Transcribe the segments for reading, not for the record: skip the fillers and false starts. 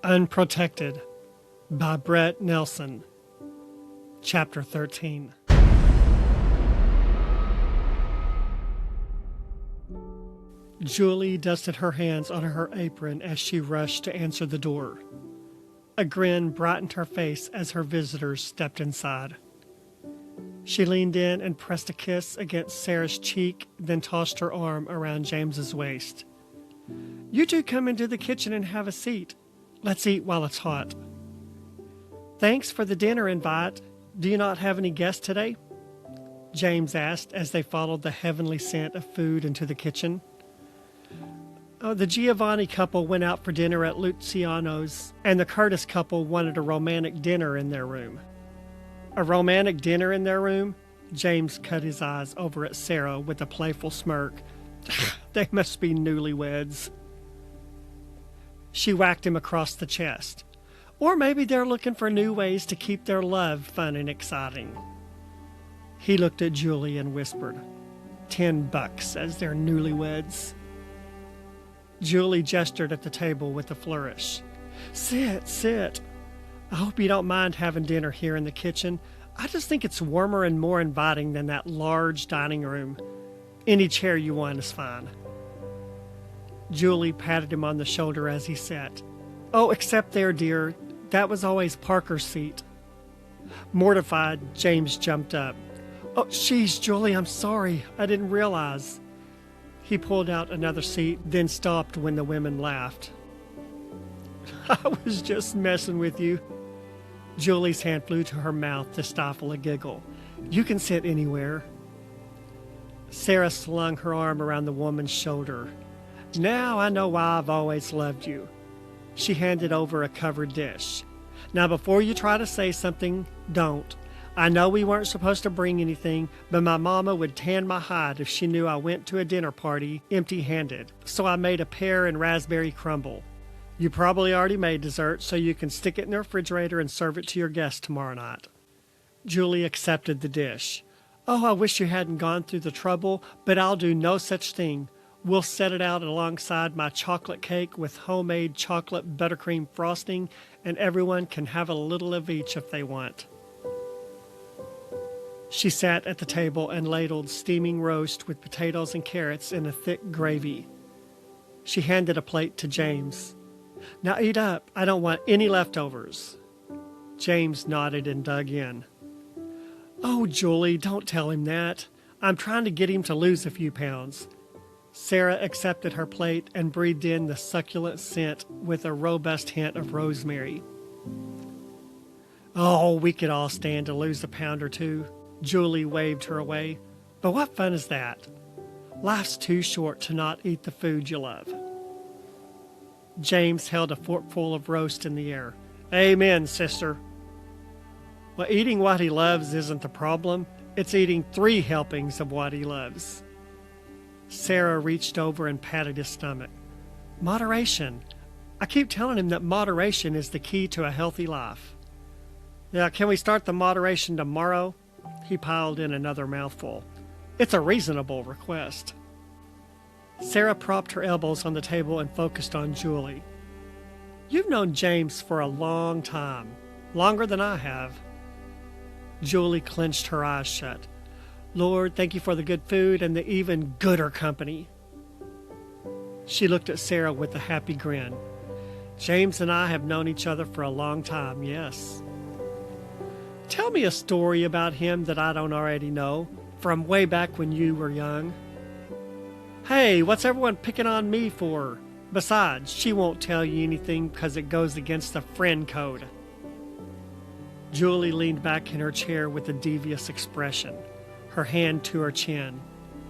Unprotected by Brett Nelson. Chapter 13. Julie dusted her hands on her apron as she rushed to answer the door. A grin brightened her face as her visitors stepped inside. She leaned in and pressed a kiss against Sarah's cheek, then tossed her arm around James's waist. "You two come into the kitchen and have a seat. Let's eat while it's hot." "Thanks for the dinner invite. Do you not have any guests today?" James asked as they followed the heavenly scent of food into the kitchen. "Oh, the Giovanni couple went out for dinner at Luciano's, and the Curtis couple wanted a romantic dinner in their room." "A romantic dinner in their room?" James cut his eyes over at Sarah with a playful smirk. "They must be newlyweds." She whacked him across the chest. "Or maybe they're looking for new ways to keep their love fun and exciting." He looked at Julie and whispered, $10 as they're newlyweds." Julie gestured at the table with a flourish. "Sit, sit. I hope you don't mind having dinner here in the kitchen. I just think it's warmer and more inviting than that large dining room. Any chair you want is fine." Julie patted him on the shoulder as he sat. "Oh, except there, dear. That was always Parker's seat." Mortified, James jumped up. "Oh, sheesh, Julie, I'm sorry. I didn't realize." He pulled out another seat, then stopped when the women laughed. "I was just messing with you." Julie's hand flew to her mouth to stifle a giggle. "You can sit anywhere." Sarah slung her arm around the woman's shoulder. "Now I know why I've always loved you." She handed over a covered dish. "Now before you try to say something, don't. I know we weren't supposed to bring anything, but my mama would tan my hide if she knew I went to a dinner party empty-handed, so I made a pear and raspberry crumble. You probably already made dessert, so you can stick it in the refrigerator and serve it to your guests tomorrow night." Julie accepted the dish. "Oh, I wish you hadn't gone through the trouble, but I'll do no such thing. We'll set it out alongside my chocolate cake with homemade chocolate buttercream frosting, and everyone can have a little of each if they want." She sat at the table and ladled steaming roast with potatoes and carrots in a thick gravy. She handed a plate to James. "Now eat up. I don't want any leftovers." James nodded and dug in. "Oh, Julie, don't tell him that. I'm trying to get him to lose a few pounds." Sarah accepted her plate and breathed in the succulent scent with a robust hint of rosemary. "Oh, we could all stand to lose a pound or two." Julie waved her away. "But what fun is that? Life's too short to not eat the food you love." James held a forkful of roast in the air. "Amen, sister." "Well, eating what he loves isn't the problem. It's eating 3 helpings of what he loves." Sarah reached over and patted his stomach. "Moderation. I keep telling him that moderation is the key to a healthy life." "Yeah, can we start the moderation tomorrow?" He piled in another mouthful. "It's a reasonable request." Sarah propped her elbows on the table and focused on Julie. "You've known James for a long time, longer than I have." Julie clenched her eyes shut. "Lord, thank you for the good food and the even gooder company." She looked at Sarah with a happy grin. "James and I have known each other for a long time, yes." "Tell me a story about him that I don't already know, from way back when you were young." "Hey, what's everyone picking on me for? Besides, she won't tell you anything because it goes against the friend code." Julie leaned back in her chair with a devious expression, her hand to her chin,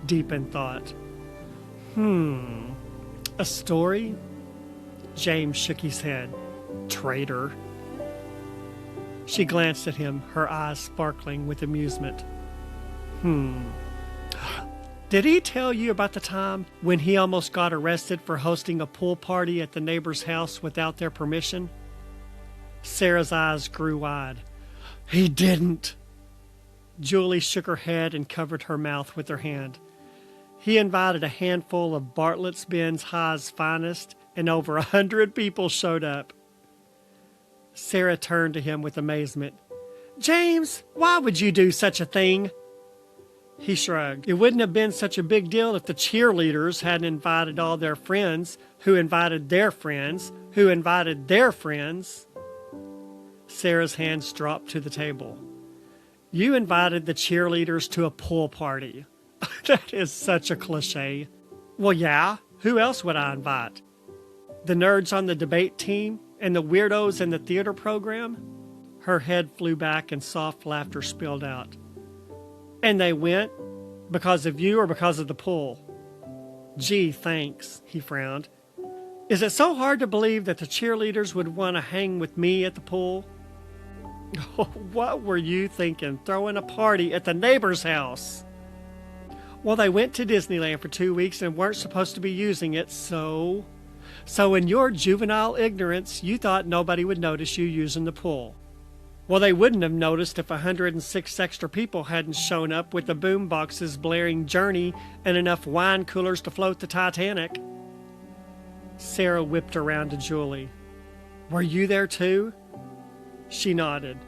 deep in thought. A story?" James shook his head. "Traitor." She glanced at him, her eyes sparkling with amusement. "Did he tell you about the time when he almost got arrested for hosting a pool party at the neighbor's house without their permission?" Sarah's eyes grew wide. "He didn't." Julie shook her head and covered her mouth with her hand. "He invited a handful of Bartlett's Ben's High's finest, and over 100 people showed up." Sara turned to him with amazement. James, why would you do such a thing? He shrugged. It wouldn't have been such a big deal if the cheerleaders hadn't invited all their friends, who invited their friends, who invited their friends. Sarah's hands dropped to the table. You invited the cheerleaders to a pool party. That is such a cliche. Well, yeah, who else would I invite? The nerds on the debate team and the weirdos in the theater program? Her head flew back and soft laughter spilled out. And they went because of you or because of the pool? Gee, thanks, he frowned. Is it so hard to believe that the cheerleaders would want to hang with me at the pool? Oh, what were you thinking, throwing a party at the neighbor's house? Well, they went to Disneyland for 2 weeks and weren't supposed to be using it, so in your juvenile ignorance, you thought nobody would notice you using the pool. Well, they wouldn't have noticed if 106 extra people hadn't shown up with the boom boxes blaring Journey and enough wine coolers to float the Titanic. Sara whipped around to Julie. Were you there too? She nodded.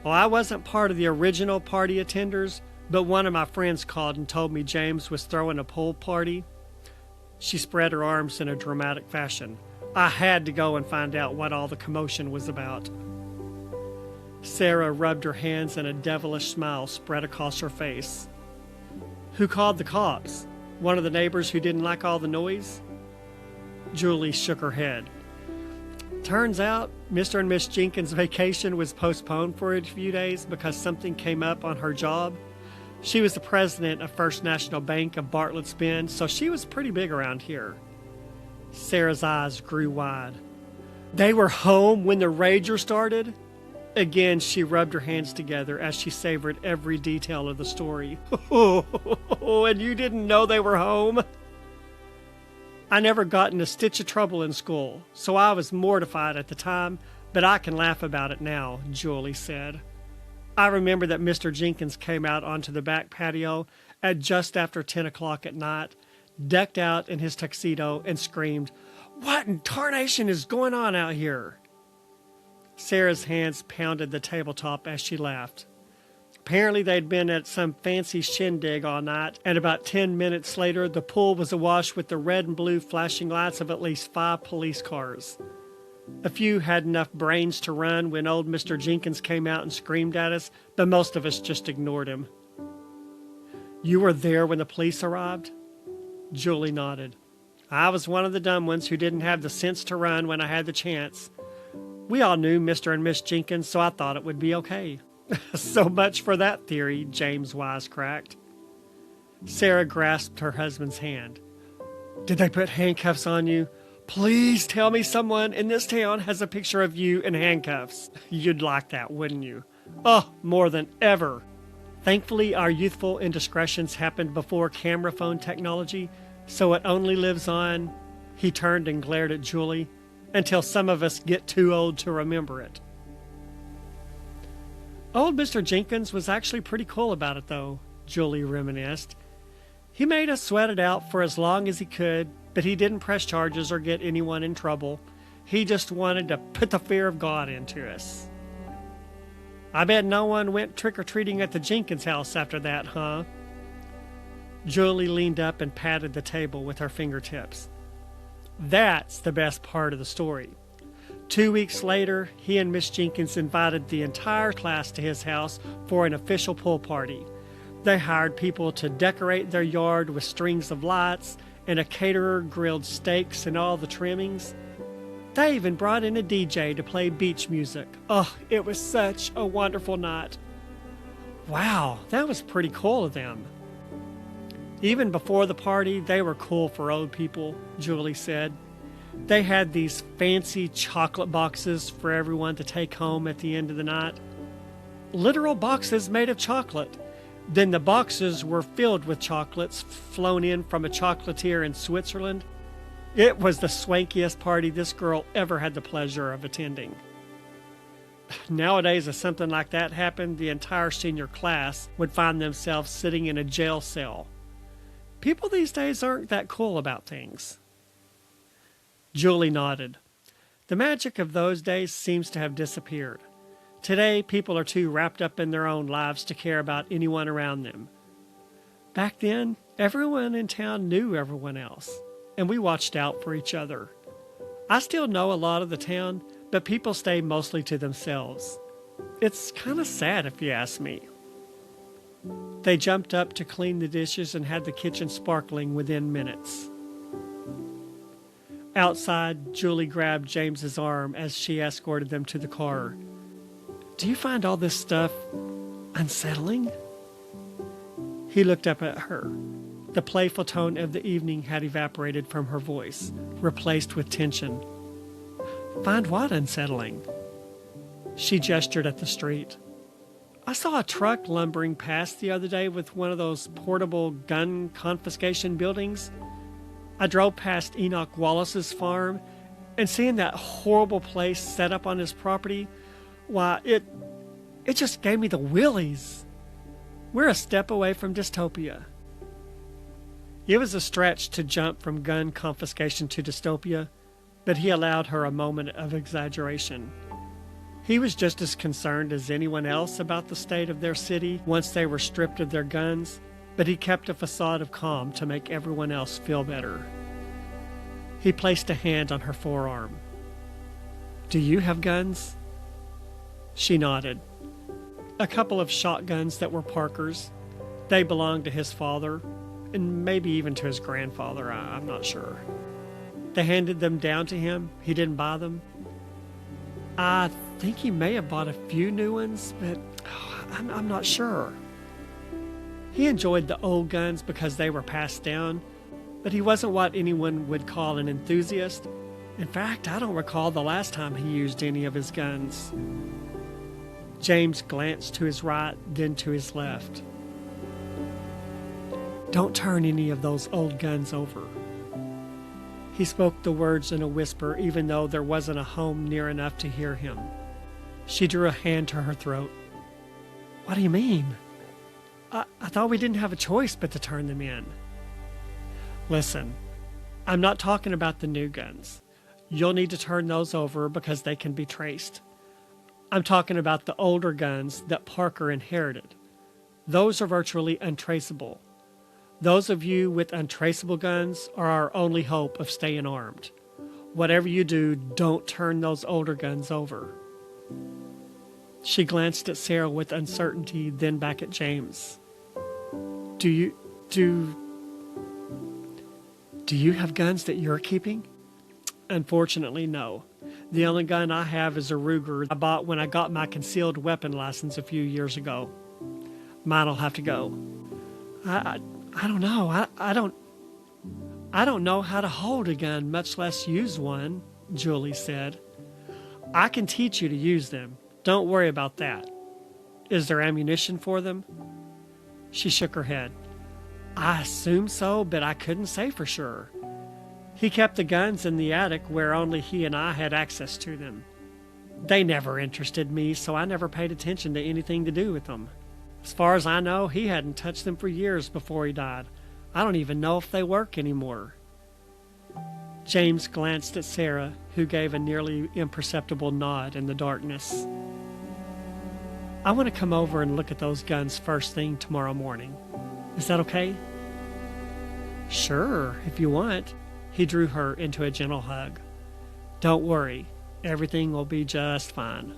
Well, I wasn't part of the original party attenders, but one of my friends called and told me James was throwing a pool party. She spread her arms in a dramatic fashion. I had to go and find out what all the commotion was about. Sara rubbed her hands and a devilish smile spread across her face. Who called the cops? One of the neighbors who didn't like all the noise? Julie shook her head. Turns out Mr. and Miss Jenkins' vacation was postponed for a few days because something came up on her job. She was the president of First National Bank of Bartlett's Bend, so she was pretty big around here. Sarah's eyes grew wide. They were home when the rager started? Again, she rubbed her hands together as she savored every detail of the story. Oh, and you didn't know they were home? I never got in a stitch of trouble in school, so I was mortified at the time, but I can laugh about it now, Julie said. I remember that Mr. Jenkins came out onto the back patio at just after 10 o'clock at night, decked out in his tuxedo, and screamed, "What in tarnation is going on out here?" Sarah's hands pounded the tabletop as she laughed. Apparently they'd been at some fancy shindig all night, and about 10 minutes later the pool was awash with the red and blue flashing lights of at least 5 police cars. A few had enough brains to run when old Mr. Jenkins came out and screamed at us, but most of us just ignored him. You were there when the police arrived? Julie nodded. I was one of the dumb ones who didn't have the sense to run when I had the chance. We all knew Mr. and Miss Jenkins, so I thought it would be okay. So much for that theory, James wisecracked. Sara grasped her husband's hand. Did they put handcuffs on you? Please tell me someone in this town has a picture of you in handcuffs. You'd like that, wouldn't you? Oh, more than ever. Thankfully, our youthful indiscretions happened before camera phone technology, so it only lives on, he turned and glared at Julie, until some of us get too old to remember it. Old Mr. Jenkins was actually pretty cool about it, though, Julie reminisced. He made us sweat it out for as long as he could, but he didn't press charges or get anyone in trouble. He just wanted to put the fear of God into us. I bet no one went trick-or-treating at the Jenkins house after that, huh? Julie leaned up and patted the table with her fingertips. That's the best part of the story. 2 weeks later, he and Miss Jenkins invited the entire class to his house for an official pool party. They hired people to decorate their yard with strings of lights, and a caterer grilled steaks and all the trimmings. They even brought in a DJ to play beach music. Oh, it was such a wonderful night. Wow, that was pretty cool of them. Even before the party, they were cool for old people, Julie said. They had these fancy chocolate boxes for everyone to take home at the end of the night. Literal boxes made of chocolate. Then the boxes were filled with chocolates flown in from a chocolatier in Switzerland. It was the swankiest party this girl ever had the pleasure of attending. Nowadays, if something like that happened, the entire senior class would find themselves sitting in a jail cell. People these days aren't that cool about things. Julie nodded. The magic of those days seems to have disappeared. Today, people are too wrapped up in their own lives to care about anyone around them. Back then, everyone in town knew everyone else, and we watched out for each other. I still know a lot of the town, but people stay mostly to themselves. It's kind of sad if you ask me. They jumped up to clean the dishes and had the kitchen sparkling within minutes. Outside, Julie grabbed James's arm as she escorted them to the car. "Do you find all this stuff unsettling?" He looked up at her. The playful tone of the evening had evaporated from her voice, replaced with tension. "Find what unsettling?" She gestured at the street. "I saw a truck lumbering past the other day with one of those portable gun confiscation buildings. I drove past Enoch Wallace's farm, and seeing that horrible place set up on his property, why, it just gave me the willies. We're a step away from dystopia." It was a stretch to jump from gun confiscation to dystopia, but he allowed her a moment of exaggeration. He was just as concerned as anyone else about the state of their city once they were stripped of their guns, but he kept a facade of calm to make everyone else feel better. He placed a hand on her forearm. "Do you have guns?" She nodded. "A couple of shotguns that were Parker's. They belonged to his father, and maybe even to his grandfather, I'm not sure. They handed them down to him. He didn't buy them. I think he may have bought a few new ones, but I'm not sure. He enjoyed the old guns because they were passed down, but he wasn't what anyone would call an enthusiast. In fact, I don't recall the last time he used any of his guns." James glanced to his right, then to his left. "Don't turn any of those old guns over." He spoke the words in a whisper, even though there wasn't a home near enough to hear him. She drew a hand to her throat. "What do you mean? I thought we didn't have a choice but to turn them in." "Listen, I'm not talking about the new guns. You'll need to turn those over because they can be traced. I'm talking about the older guns that Parker inherited. Those are virtually untraceable. Those of you with untraceable guns are our only hope of staying armed. Whatever you do, don't turn those older guns over." She glanced at Sara with uncertainty, then back at James. Do you have guns that you're keeping?" "Unfortunately, no. The only gun I have is a Ruger I bought when I got my concealed weapon license a few years ago. Mine'll have to go." I don't know. I don't know how to hold a gun, much less use one," Julie said. "I can teach you to use them. Don't worry about that. Is there ammunition for them?" She shook her head. "I assume so, but I couldn't say for sure. He kept the guns in the attic where only he and I had access to them. They never interested me, so I never paid attention to anything to do with them. As far as I know, he hadn't touched them for years before he died. I don't even know if they work anymore." James glanced at Sara, who gave a nearly imperceptible nod in the darkness. "I want to come over and look at those guns first thing tomorrow morning. Is that okay?" "Sure, if you want." He drew her into a gentle hug. "Don't worry, everything will be just fine."